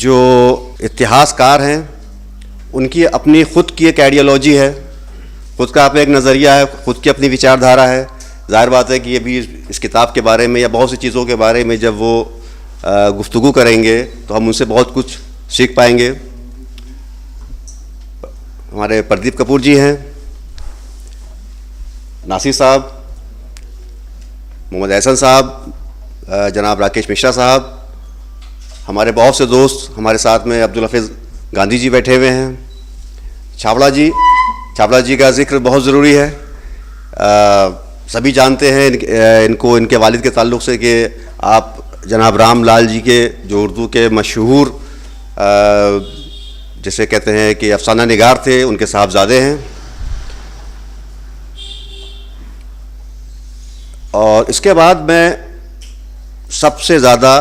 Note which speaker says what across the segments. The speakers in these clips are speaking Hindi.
Speaker 1: जो इतिहासकार हैं उनकी अपनी ख़ुद की एक आइडियोलॉजी है, ख़ुद का अपना एक नज़रिया है, ख़ुद की अपनी विचारधारा है। ज़ाहिर बात है कि ये भी इस किताब के बारे में या बहुत सी चीज़ों के बारे में जब वो गुफ्तगू करेंगे तो हम उनसे बहुत कुछ सीख पाएंगे। हमारे प्रदीप कपूर जी हैं, नासिर साहब, मोहम्मद एहसन साहब, जनाब राकेश मिश्रा साहब, हमारे बहुत से दोस्त हमारे साथ में अब्दुल हफीज़ गांधी जी बैठे हुए हैं, छाबड़ा जी का जिक्र बहुत ज़रूरी है। सभी जानते हैं इनको इनके वालिद के ताल्लुक़ से कि आप जनाब राम लाल जी के जो उर्दू के मशहूर जिसे कहते हैं कि अफसाना निगार थे, उनके साहबजादे हैं। और इसके बाद मैं सबसे ज़्यादा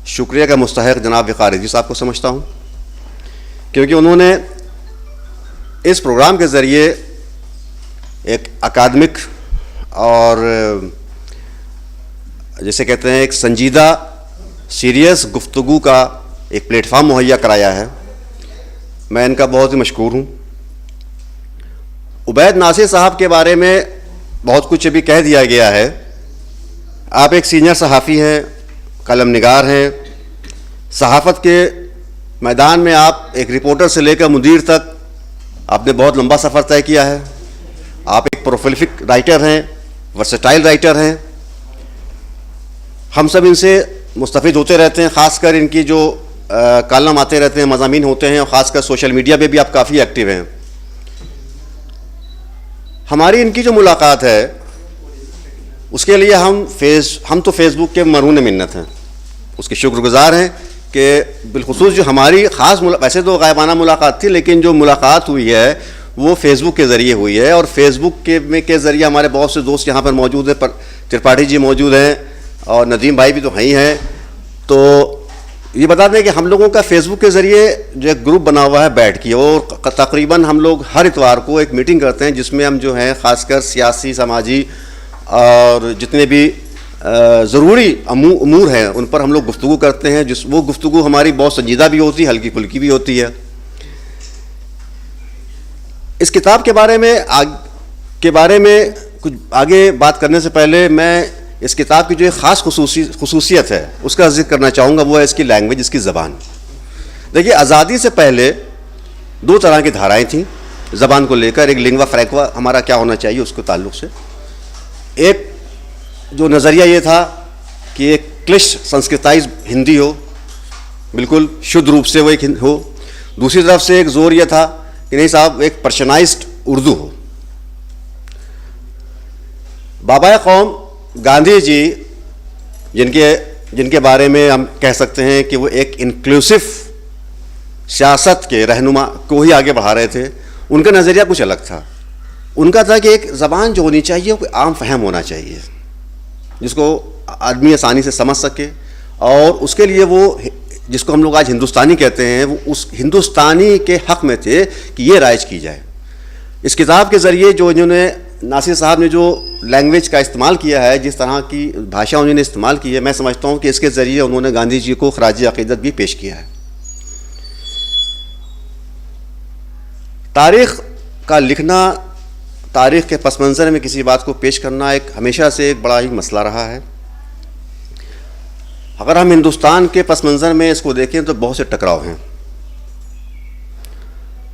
Speaker 1: शुक्रिया का मुस्तहिक जनाब वक़ार रिज़वी साहब को समझता हूँ, क्योंकि उन्होंने इस प्रोग्राम के ज़रिए एक अकादमिक और जिसे कहते हैं एक संजीदा सीरियस गुफ्तगू का एक प्लेटफार्म मुहैया कराया है। मैं इनका बहुत ही मशकूर हूँ। उबैद नासिर साहब के बारे में बहुत कुछ अभी कह दिया गया है। आप एक सीनियर सहाफ़ी हैं, कलम निगार हैं, सहाफ़त के मैदान में आप एक रिपोर्टर से लेकर मुदीर तक आपने बहुत लंबा सफ़र तय किया है। आप एक प्रोलिफिक राइटर हैं, वर्सेटाइल राइटर हैं। हम सब इनसे मुस्तफ़ीद होते रहते हैं, ख़ासकर इनकी जो कॉलम आते रहते हैं, मज़ामीन होते हैं, और ख़ासकर सोशल मीडिया पे भी आप काफ़ी एक्टिव हैं। हमारी इनकी जो मुलाकात है उसके लिए हम तो फेसबुक के मरहून मिन्नत हैं, उसके शुक्रगुज़ार हैं कि बिलखुसूस जो हमारी ख़ास वैसे तो गायबाना मुलाकात थी, लेकिन जो मुलाकात हुई है वो फेसबुक के ज़रिए हुई है। और फेसबुक के ज़रिए हमारे बहुत से दोस्त यहाँ पर मौजूद हैं, त्रिपाठी जी मौजूद हैं और नदीम भाई भी तो हैं ही हैं। तो ये बता दें कि हम लोगों का फेसबुक के ज़रिए जो एक ग्रुप बना हुआ है बैठ की, और तकरीबन हम लोग हर इतवार को एक मीटिंग करते हैं जिसमें हम जो हैं ख़ासकर सियासी, समाजी और जितने भी ज़रूरी अमूर हैं उन पर हम लोग गुफ्तगू करते हैं। वो गुफ्तगू हमारी बहुत संजीदा भी होती है, हल्की फुल्की भी होती है। इस किताब के बारे में कुछ आगे बात करने से पहले मैं इस किताब की जो एक ख़ास खुसूसियत है उसका जिक्र करना चाहूँगा। वो है इसकी लैंग्वेज, इसकी ज़बान। देखिए, आज़ादी से पहले दो तरह की धाराएं थीं ज़बान को लेकर। एक लिंग्वा फ्रैंका हमारा क्या होना चाहिए उसके ताल्लुक़ से, एक जो नज़रिया ये था कि एक क्लिष्ट संस्कृताइज हिंदी हो, बिल्कुल शुद्ध रूप से वो एक हो। दूसरी तरफ से एक ज़ोर ये था कि नहीं साहब, एक पर्सनाइज्ड उर्दू हो। बाबा कौम गांधी जी, जिनके बारे में हम कह सकते हैं कि वो एक इंक्लूसिव सियासत के रहनुमा को ही आगे बढ़ा रहे थे, उनका नज़रिया कुछ अलग था। उनका था कि एक ज़बान जो होनी चाहिए वो आम फहम होना चाहिए, जिसको आदमी आसानी से समझ सके। और उसके लिए वो जिसको हम लोग आज हिंदुस्तानी कहते हैं, वो उस हिंदुस्तानी के हक़ में थे कि ये राइज की जाए। इस किताब के ज़रिए जो इन्होंने नासिर साहब ने जो लैंग्वेज का इस्तेमाल किया है, जिस तरह की भाषा उन्होंने इस्तेमाल की है, मैं समझता हूँ कि इसके ज़रिए उन्होंने गांधी जी को ख़राज अक़ीदत भी पेश किया है। तारीख़ का लिखना, तारीख़ के पस मंज़र में किसी बात को पेश करना एक हमेशा से एक बड़ा ही मसला रहा है। अगर हम हिंदुस्तान के पस मंज़र में इसको देखें तो बहुत से टकराव हैं।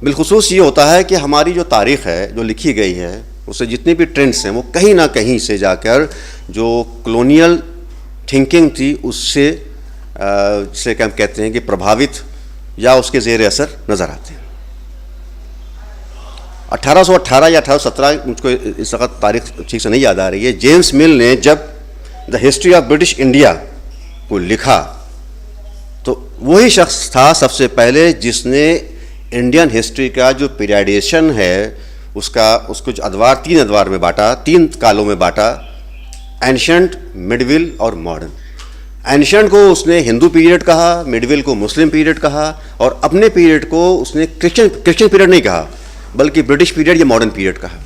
Speaker 1: बिलखुसूस ये होता है कि हमारी जो तारीख़ है जो लिखी गई है, उससे जितने भी ट्रेंड्स हैं वो कहीं ना कहीं से जाकर जो कॉलोनियल थिंकिंग थी उससे जिसे हम कहते हैं कि प्रभावित या उसके ज़ेर असर नज़र आते हैं। 1818 या 1817, मुझको इस वक्त तारीख ठीक से नहीं याद आ रही है, जेम्स मिल ने जब the history of British India को लिखा तो वही शख्स था सबसे पहले जिसने इंडियन हिस्ट्री का जो पीरियडाइजेशन है उसको जो अदवार, 3 अदवार में बांटा, 3 कालों में बांटा, एंशंट, मिडविल और मॉडर्न। एंशंट को उसने हिंदू पीरियड कहा, मिडविल को मुस्लिम पीरियड कहा, और अपने पीरियड को उसने क्रिश्चियन पीरियड नहीं कहा बल्कि ब्रिटिश पीरियड या मॉडर्न पीरियड कहा।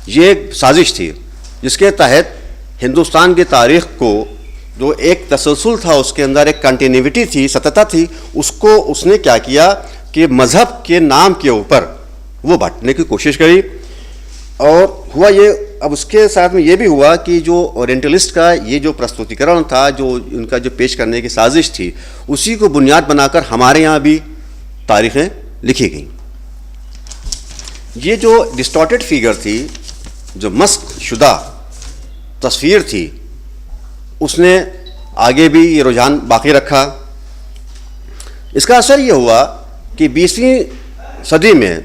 Speaker 1: ये एक साजिश थी जिसके तहत हिंदुस्तान की तारीख़ को जो एक तसलसल था, उसके अंदर एक कंटिन्यूटी थी, सततता थी, उसको उसने क्या किया कि मज़हब के नाम के ऊपर वो बांटने की कोशिश करी। और हुआ ये, अब उसके साथ में ये भी हुआ कि जो ओरिएंटलिस्ट का ये जो प्रस्तुतिकरण था, जो उनका जो पेश करने की साजिश थी, उसी को बुनियाद बनाकर हमारे यहाँ भी तारीखें लिखी गई। ये जो डिस्टॉर्टेड फिगर थी, जो मस्क शुदा तस्वीर थी, उसने आगे भी ये रुझान बाकी रखा। इसका असर ये हुआ कि 20वीं सदी में,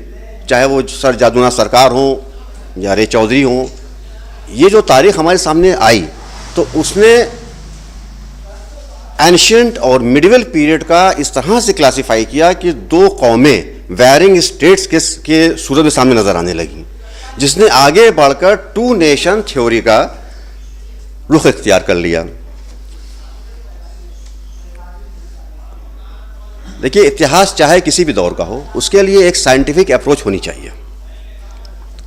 Speaker 1: चाहे वो सर जादूना सरकार हों या रे चौधरी हों, ये जो तारीख हमारे सामने आई तो उसने एंशिएंट और मिडिवल पीरियड का इस तरह से क्लासिफाई किया कि दो कौमें वैरिंग स्टेट्स के सूरत में सामने नजर आने लगी, जिसने आगे बढ़कर टू नेशन थ्योरी का रुख इख्तियार कर लिया। देखिए, इतिहास चाहे किसी भी दौर का हो, उसके लिए एक साइंटिफिक अप्रोच होनी चाहिए,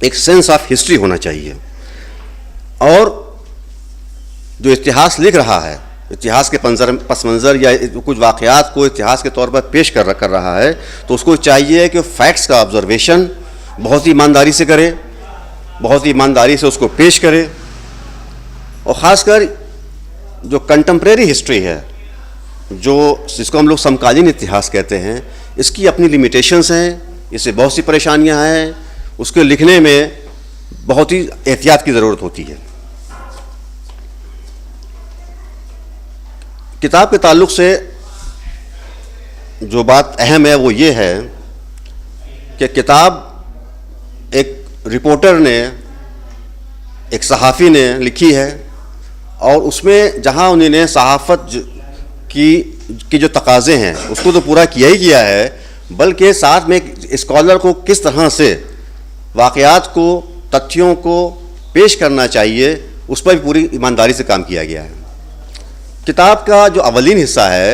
Speaker 1: एक सेंस ऑफ हिस्ट्री होना चाहिए। और जो इतिहास लिख रहा है, इतिहास के पस मंज़र या कुछ वाक़यात को इतिहास के तौर पर पेश कर रहा है, तो उसको चाहिए कि फैक्ट्स का ऑब्जर्वेशन बहुत ही ईमानदारी से करे, बहुत ही ईमानदारी से उसको पेश करे। और ख़ासकर जो कंटेम्प्रेरी हिस्ट्री है, जो जिसको हम लोग समकालीन इतिहास कहते हैं, इसकी अपनी लिमिटेशंस हैं, इससे बहुत सी परेशानियां हैं, उसके लिखने में बहुत ही एहतियात की ज़रूरत होती है। किताब के ताल्लुक़ से जो बात अहम है वो ये है कि किताब एक रिपोर्टर ने, एक सहाफ़ी ने लिखी है, और उसमें जहाँ उन्होंने सहाफ़त की जो तकाज़े हैं उसको तो पूरा किया ही किया है, बल्कि साथ में स्कॉलर को किस तरह से वाक़यात को, तथ्यों को पेश करना चाहिए, उस पर भी पूरी ईमानदारी से काम किया गया है। किताब का जो अवलीन हिस्सा है,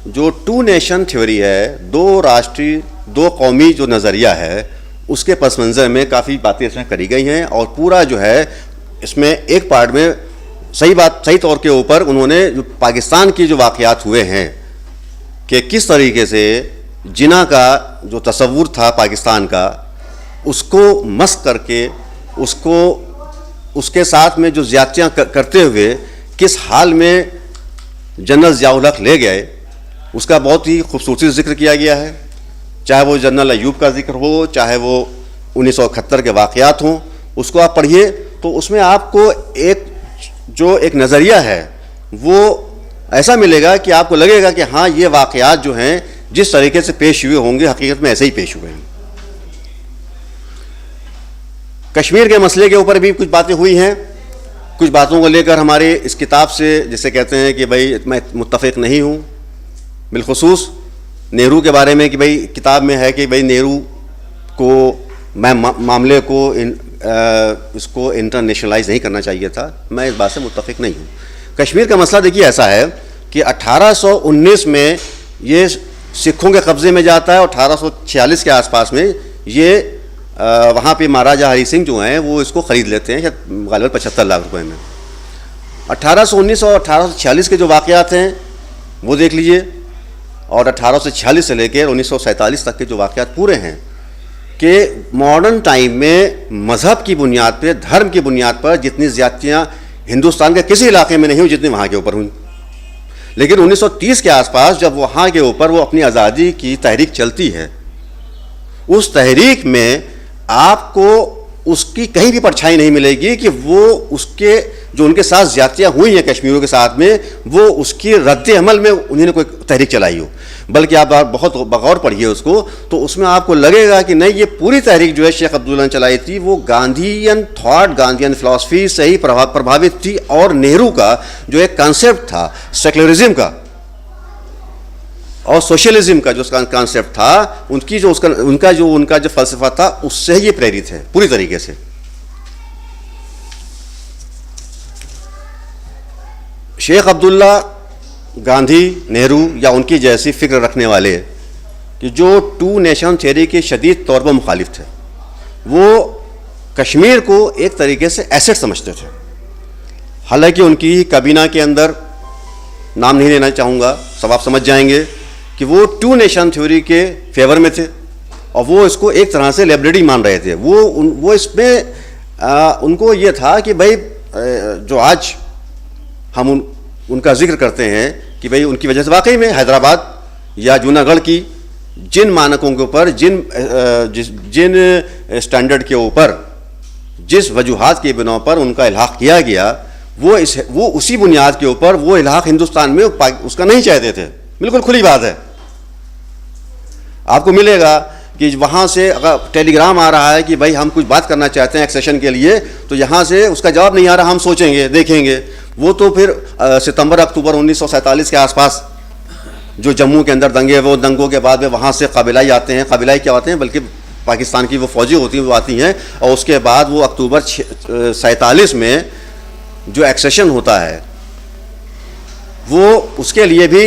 Speaker 1: जो टू नेशन थ्योरी है, दो राष्ट्रीय दो कौमी जो नज़रिया है, उसके पस मंज़र में काफ़ी बातें इसमें करी गई हैं। और पूरा जो है इसमें एक पार्ट में सही तौर के ऊपर उन्होंने जो पाकिस्तान की जो वाक़यात हुए हैं कि किस तरीके से जिना का जो तसव्वुर था पाकिस्तान का, उसको मस्क करके, उसको उसके साथ में जो ज़्यादतियाँ करते हुए किस हाल में जनरल ज़िया-उल हक़ ले गए, उसका बहुत ही खूबसूरती से जिक्र किया गया है। चाहे वो जनरल अयूब का जिक्र हो, चाहे वो 1971 के वाक़यात हों, उसको आप पढ़िए तो उसमें आपको एक नज़रिया है वो ऐसा मिलेगा कि आपको लगेगा कि हाँ, ये वाक़यात जो हैं जिस तरीके से पेश हुए होंगे, हकीकत में ऐसे ही पेश हुए हैं। कश्मीर के मसले के ऊपर भी कुछ बातें हुई हैं, कुछ बातों को लेकर हमारे इस किताब से जैसे कहते हैं कि भाई मैं मुत्तफ़िक़ नहीं हूँ, बिलख़ुसूस नेहरू के बारे में कि भाई किताब में है कि भाई नेहरू को मामले को इसको इंटरनेशनलाइज नहीं करना चाहिए था। मैं इस बात से मुत्तफ़िक़ नहीं हूँ। कश्मीर का मसला देखिए ऐसा है कि 1819 में ये सिखों के कब्ज़े में जाता है और 1846 के आसपास में ये वहाँ पे महाराजा हरी सिंह जो हैं वो इसको ख़रीद लेते हैं, शायद ग़ालिबन 75 लाख रुपए में। 1819 और 1846 के जो वाक़यात हैं वो देख लीजिए, और 1846 से लेकर 1947 तक के जो वाक़यात पूरे हैं कि मॉडर्न टाइम में मज़हब की बुनियाद पर, धर्म की बुनियाद पर जितनी ज़्यादतियाँ हिंदुस्तान के किसी इलाके में नहीं हुई जितनी वहाँ के ऊपर हुई। लेकिन 1930 के आसपास जब वहाँ के ऊपर वो अपनी आज़ादी की तहरीक चलती है, उस तहरीक में आपको उसकी कहीं भी परछाई नहीं मिलेगी कि वो उसके जो उनके साथ ज़्यादतियाँ हुई हैं कश्मीरियों के साथ में, वो उसकी रद्द अमल में उन्होंने कोई तहरीक चलाई हो। बल्कि आप बहुत बगौर पढ़िए उसको तो उसमें आपको लगेगा कि नहीं, ये पूरी तहरीक जो है शेख अब्दुल्ला ने चलाई थी वो गांधीयन थॉट, गांधीयन फ़िलासफ़ी से ही प्रभावित थी। और नेहरू का जो एक कॉन्सेप्ट था सेकुलरिज्म का और सोशलिज्म का जो कॉन्सेप्ट था, उनका जो फ़लसफ़ा था, उससे ही ये प्रेरित है पूरी तरीके से। शेख अब्दुल्ला, गांधी, नेहरू या उनकी जैसी फ़िक्र रखने वाले कि जो टू नेशन थ्योरी के शदीद तौर पर मुखालिफ थे, वो कश्मीर को एक तरीके से एसेट समझते थे। हालांकि उनकी काबीना के अंदर नाम नहीं लेना चाहूँगा, सब आप समझ जाएंगे कि वो टू नेशन थ्योरी के फेवर में थे और वो इसको एक तरह से लाइब्रेरी मान रहे थे। वो इसमें उनको ये था कि भाई जो आज हम उनका जिक्र करते हैं कि भाई उनकी वजह से वाकई में हैदराबाद या जूनागढ़ की जिन मानकों के ऊपर, जिन स्टैंडर्ड के ऊपर, जिस वजूहात के बिना पर उनका इल्हाक किया गया, वो उसी बुनियाद के ऊपर वो इल्हाक हिंदुस्तान में उसका नहीं चाहते थे। बिल्कुल खुली बात है। आपको मिलेगा कि वहाँ से अगर टेलीग्राम आ रहा है कि भाई हम कुछ बात करना चाहते हैं एक्सेशन के लिए, तो यहाँ से उसका जवाब नहीं आ रहा, हम सोचेंगे, देखेंगे। वो तो फिर सितंबर अक्टूबर 1947 के आसपास जो जम्मू के अंदर दंगे, वो दंगों के बाद में वहाँ से कबीलाई आते हैं। कबीलाई क्या आते हैं, बल्कि पाकिस्तान की वो फौजी होती हैं, वो आती हैं, और उसके बाद वो अक्टूबर 47 में जो एक्सेशन होता है वो उसके लिए भी,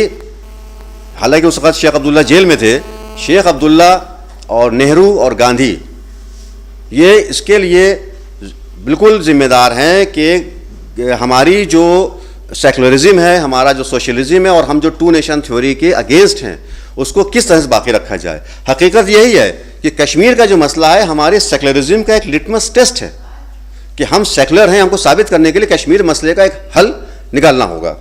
Speaker 1: हालांकि उस वक्त शेख अब्दुल्ला जेल में थे, शेख अब्दुल्ला और नेहरू और गांधी ये इसके लिए बिल्कुल जिम्मेदार हैं कि हमारी जो सेकुलरिज्म है, हमारा जो सोशलिज्म है और हम जो टू नेशन थ्योरी के अगेंस्ट हैं, उसको किस तरह से बाकी रखा जाए। हकीकत यही है कि कश्मीर का जो मसला है हमारे सेकुलरिज्म का एक लिटमस टेस्ट है कि हम सेकुलर हैं। हमको साबित करने के लिए कश्मीर मसले का एक हल निकालना होगा।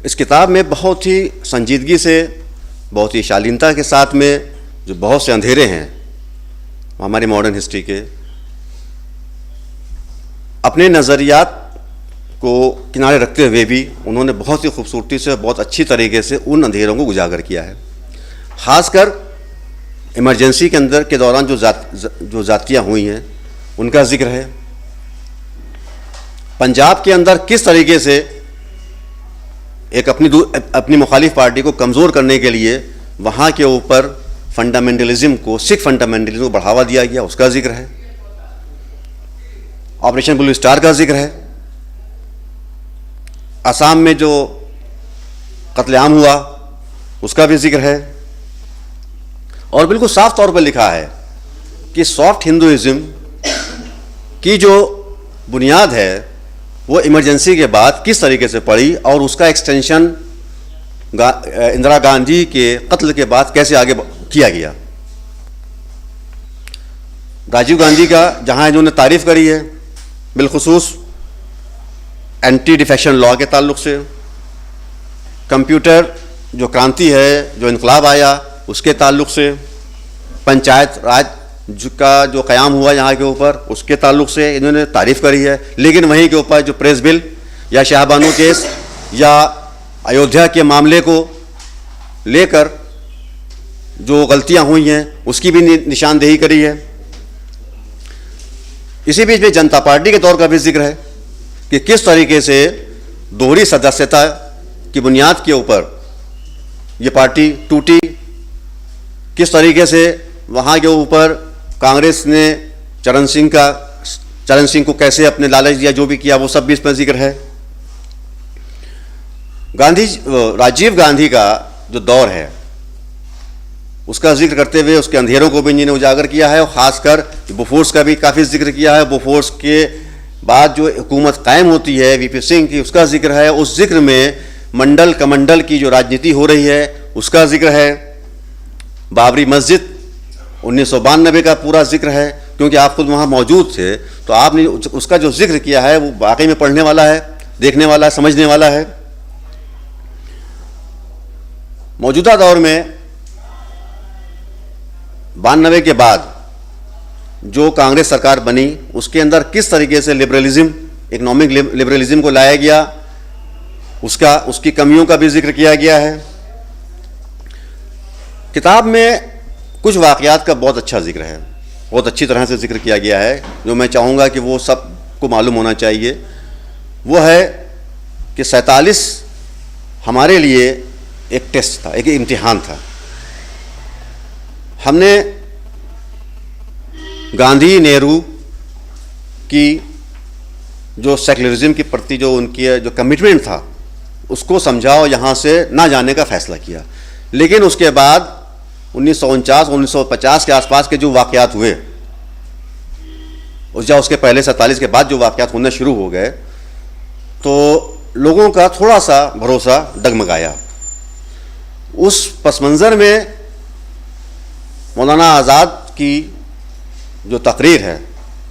Speaker 1: इस किताब में बहुत ही संजीदगी से, बहुत ही शालीनता के साथ में, जो बहुत से अंधेरे हैं हमारी मॉडर्न हिस्ट्री के, अपने नज़रियात को किनारे रखते हुए भी उन्होंने बहुत ही खूबसूरती से, बहुत अच्छी तरीके से उन अंधेरों को उजागर किया है। ख़ासकर इमरजेंसी के अंदर के दौरान जो ज़ातियाँ हुई हैं उनका जिक्र है। पंजाब के अंदर किस तरीके से एक अपनी मुखालिफ पार्टी को कमज़ोर करने के लिए वहाँ के ऊपर फंडामेंटलिज्म को, सिख फंडामेंटलिज्म को बढ़ावा दिया गया, उसका जिक्र है। ऑपरेशन ब्लू स्टार का जिक्र है। असम में जो कत्लेआम हुआ उसका भी जिक्र है। और बिल्कुल साफ तौर पर लिखा है कि सॉफ्ट हिंदुइज्म की जो बुनियाद है वो इमरजेंसी के बाद किस तरीके से पड़ी और उसका एक्सटेंशन इंदिरा गांधी के कत्ल के बाद कैसे आगे किया गया। राजीव गांधी का जहां इन्होंने तारीफ करी है बिलखुसूस एंटी डिफेक्शन लॉ के ताल्लुक से, कंप्यूटर जो क्रांति है, जो इनकलाब आया उसके ताल्लुक से, पंचायत राज का जो क़याम हुआ यहाँ के ऊपर उसके ताल्लुक से इन्होंने तारीफ़ करी है। लेकिन वहीं के ऊपर जो प्रेस बिल या शाहबानो केस या अयोध्या के मामले को लेकर जो गलतियाँ हुई हैं उसकी भी निशानदेही करी है। इसी बीच में जनता पार्टी के तौर का भी जिक्र है कि किस तरीके से दोहरी सदस्यता की बुनियाद के ऊपर ये पार्टी टूटी, किस तरीके से वहाँ के ऊपर कांग्रेस ने चरण सिंह को कैसे अपने लालच दिया, जो भी किया वो सब भी इसमें जिक्र है। राजीव गांधी का जो दौर है उसका जिक्र करते हुए उसके अंधेरों को भी इन्होंने उजागर किया है और ख़ासकर बोफोर्स का भी काफ़ी जिक्र किया है। बोफोर्स के बाद जो हुकूमत कायम होती है वीपी सिंह की, उसका जिक्र है। उस जिक्र में मंडल कमंडल की जो राजनीति हो रही है उसका जिक्र है। बाबरी मस्जिद 1992 का पूरा जिक्र है, क्योंकि आप खुद वहाँ मौजूद थे तो आपने उसका जो जिक्र किया है वो वाकई में पढ़ने वाला है, देखने वाला है, समझने वाला है। मौजूदा दौर में 92 के बाद जो कांग्रेस सरकार बनी उसके अंदर किस तरीके से लिबरलिज्म, इकोनॉमिक लिबरलिज्म को लाया गया, उसकी कमियों का भी जिक्र किया गया है। किताब में कुछ वाक़यात का बहुत अच्छा जिक्र है, बहुत अच्छी तरह से जिक्र किया गया है, जो मैं चाहूँगा कि वो सबको मालूम होना चाहिए। वो है कि 47 हमारे लिए एक टेस्ट था, एक इम्तिहान था। हमने गांधी नेहरू की जो सेकुलरिज्म के प्रति जो उनकी जो कमिटमेंट था उसको समझा और यहाँ से ना जाने का फ़ैसला किया। लेकिन उसके बाद 1949-1950 के आसपास के जो वाक़यात हुए, उसके पहले 47 के बाद जो वाक़यात होने शुरू हो गए, तो लोगों का थोड़ा सा भरोसा डगमगाया। उस पस मंज़र में मौलाना आज़ाद की जो तकरीर है,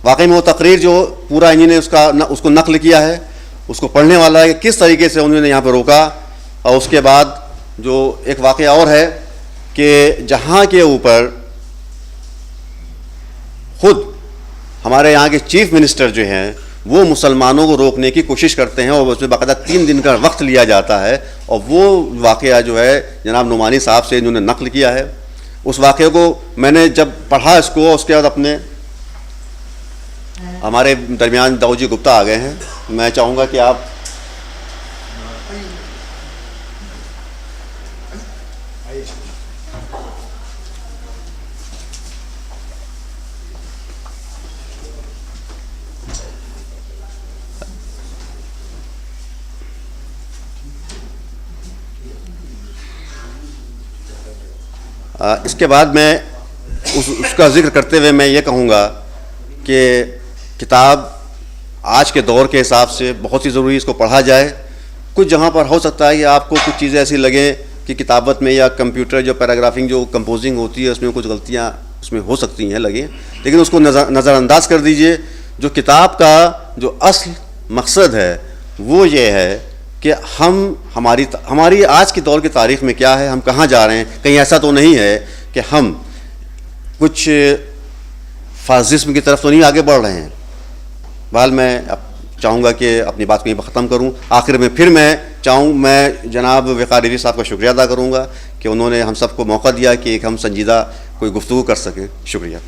Speaker 1: वाकई में वो तकरीर जो पूरा इन्हीं ने उसको नकल किया है, उसको पढ़ने वाला है कि किस तरीके से उन्होंने यहाँ पर रोका। और उसके बाद जो एक वाक़या और है कि जहाँ के ऊपर खुद हमारे यहाँ के चीफ मिनिस्टर जो हैं वो मुसलमानों को रोकने की कोशिश करते हैं और उसमें बाकायदा 3 दिन का वक्त लिया जाता है, और वो वाक़या जो है जनाब नुमानी साहब से इन्होंने नकल किया है। उस वाक़े को मैंने जब पढ़ा इसको, उसके बाद अपने हमारे दरमियान दाऊद जी गुप्ता आ गए हैं, मैं चाहूँगा कि आप इसके बाद मैं उसका जिक्र करते हुए मैं ये कहूँगा कि किताब आज के दौर के हिसाब से बहुत ही ज़रूरी, इसको पढ़ा जाए। कुछ जहाँ पर हो सकता है कि आपको कुछ चीज़ें ऐसी लगें कि किताबत में या कंप्यूटर जो पैराग्राफिंग जो कंपोजिंग होती है उसमें कुछ गलतियाँ उसमें हो सकती हैं लगें, लेकिन उसको नज़रअंदाज कर दीजिए। जो किताब का जो असल मकसद है वो ये है कि हमारी आज के दौर की तारीख़ में क्या है, हम कहाँ जा रहे हैं। कहीं ऐसा तो नहीं है कि हम कुछ फासिज्म की तरफ तो नहीं आगे बढ़ रहे हैं। बहरहाल मैं अब चाहूँगा कि अपनी बात को यहीं पर ख़त्म करूँ। आखिर में फिर मैं जनाब वक़ार रिज़वी साहब का शुक्रिया अदा करूँगा कि उन्होंने हम सबको मौका दिया कि एक हम संजीदा कोई गुफ्तगू कर सकें। शुक्रिया।